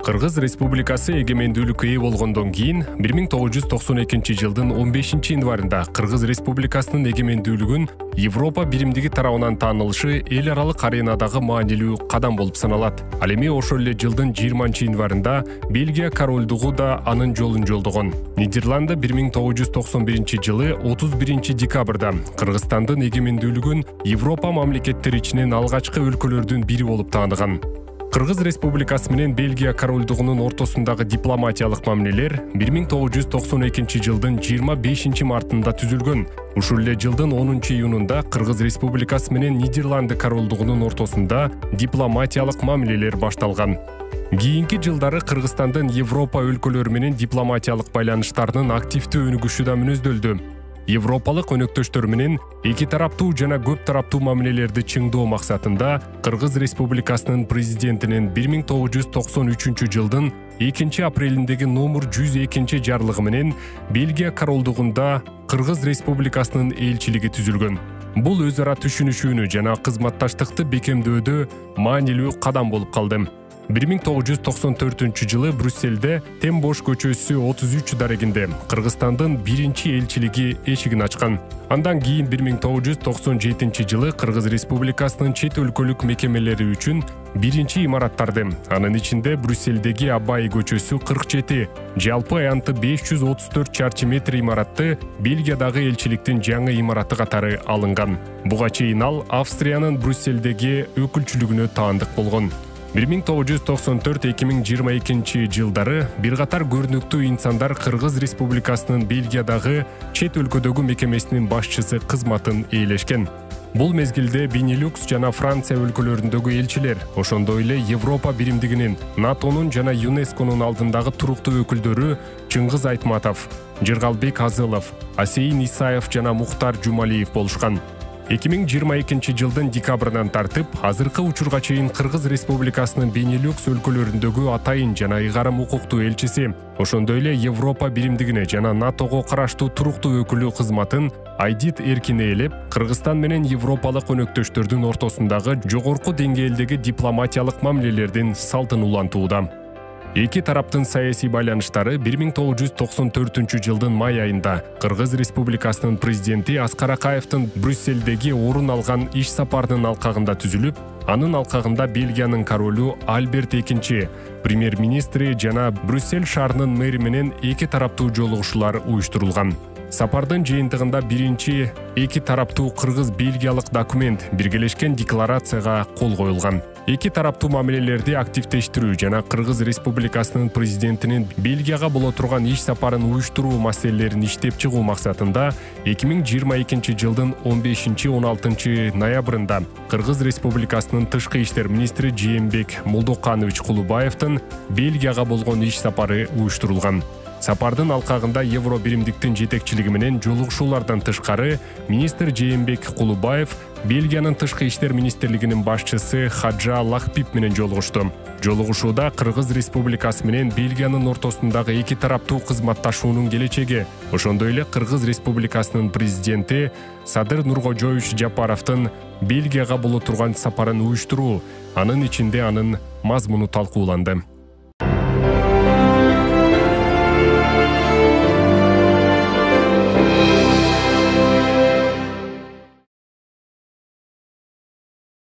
Кыргыз Республикасы эгемендүүлүккө ээ болгондон кийин 1992 жылдын 15 январында Кыргыз Республикасынын эгемендүүлүгүн Европа биримдиги тарабынан таанылышы эл аралык аренадагы маанилүү кадам болуп саналат. Ал эми ошол эле жылдын 20 январында Бельгия королдугу да анын жолун жолдогон. Нидерланды 1991 жылы 31 декабрда Кыргызстандын эгемендүүлүгүн Европа мамлекеттери ичинен алгачкы өлкөлөрдүн бири болуп тааныган. Кыргыз Республикасы менен Бельгия королдугунун ортосундагы дипломатиялык мамилелер 1992 жылдын 25 мартында түзүлгөн. Ушул эле жылдын 10 июнунда Кыргыз Республикасы менен Нидерланды королдугунун ортосунда дипломатиялык мамилелер башталган. Кийинки жылдары Кыргызстандын Европа өлкөлөрү менен дипломатиялык байланыштарынын активдүү өнүгүшү да мүнөздөлдү. Европалык өнөктөштөр менен эки тараптуу жана көп тараптуу мамилелерди чыңдоо максатында Кыргыз Республикасынын президентинин 1993 жылдын 2 апрелиндеги номер 102 жарлыгы менен Бельгия королдугунда Кыргыз Республикасынын элчилиги түзүлгөн. Бул өз ара түшүнүшүүнү жана кызматташтыкты бекемдөөдө маанилүү кадам болуп калды. 1994 жылы Брюсселде Тем бош көчөсү 33 дарегинде Кыргызстандын биринчи элчилиги эшигин ачкан. Андан кийин 1997 жылы Кыргыз Республикасынын чет өлкөлүк мекемелери үчүн биринчи имараттарды, анын ичинде Брюсселдеги Абай көчөсү 47, жалпы аянты 534 чарчы метр имаратты Бельгиядагы элчиликтин жаңы имараты катары алынган. Буга чейин ал Австриянын Брюсселдеги өкүлчүлүгүнө таандык болгон. 1994-2022 жылдары бир катар көрүнүктүү инсандар Кыргыз Республикасынын Бельгиядагы чет өлкөдөгү мекемесинин башчысы кызматын ээлешкен. Бул мезгилде Бенилюкс жана Франция өлкөлөрүндөгү элчилер, ошондой эле Европа биримдигинин, НАТОнун жана ЮНЕСКОнун алдындагы туруктуу өкүлдөрү Чыңгыз Айтматов, Жыргалбек Азылов, Асейин Исаев жана Мухтар Жумалиев болушкан. 2022 жылдын декабрынан тартып, азыркы учурга чейин Кыргыз Республикасынын Бенилюкс өлкөлөрүндөгү атайын жана ыйгарым укуктуу элчиси, ошондой эле Европа биримдигине жана НАТОго караштуу туруктуу өкүлү кызматын Айдит эркин ээлеп, Кыргызстан менен европалык өнөктөштөрдүн ортосундагы жогорку деңгээлдеги дипломатиялык мамилелердин салтын улантууда. Эки тараптын саясий байланыштары 1994 жылдын май айында Кыргыз Республикасынын президенти Аскар Акаевдин Брюсселдеги орун алган иш сапарынын алкагында түзүлүп, анын алкагында Бельгиянын королу Альберт II, премьер-министри жана Брюссель шаарынын мэри менен эки тараптуу жолугушуулар уюштурулган. Сапардын жыйынтыгында биринчи эки тараптуу кыргыз-бельгиялык документ биргелешкен декларацияга кол коюлган. Эки тараптуу мамилелерди активдештирүү жана Кыргыз Республикасынын президентинин Бельгияга боло турган иш сапарын уюштуруу маселелерин иштеп чыгуу максатында 2022 жылдын 15-16 ноябрында Кыргыз Республикасынын тышкы иштер министри Жээнбек Молдоканович Кулубаевдин Бельгияга болгон иш сапары уюштурулган. Сапардын алкагында Евро биримдиктин жетекчилиги менен жолугушуулардан тышкары министр Жээнбек Кулубаев Бельгиянын тышкы иштер министрлигинин башчысы Хаджа Лахпип менен жолугушту. Жолугушууда Кыргыз Республикасы менен Бельгиянын ортосундагы эки тараптуу кызматташуунун келечеги, ошондой эле Кыргыз Республикасынын президенти Садыр Нуркожоевич Жапаровдун Бельгияга боло турган сапарын уюштуруу, анын ичинде анын мазмуну талкууланды.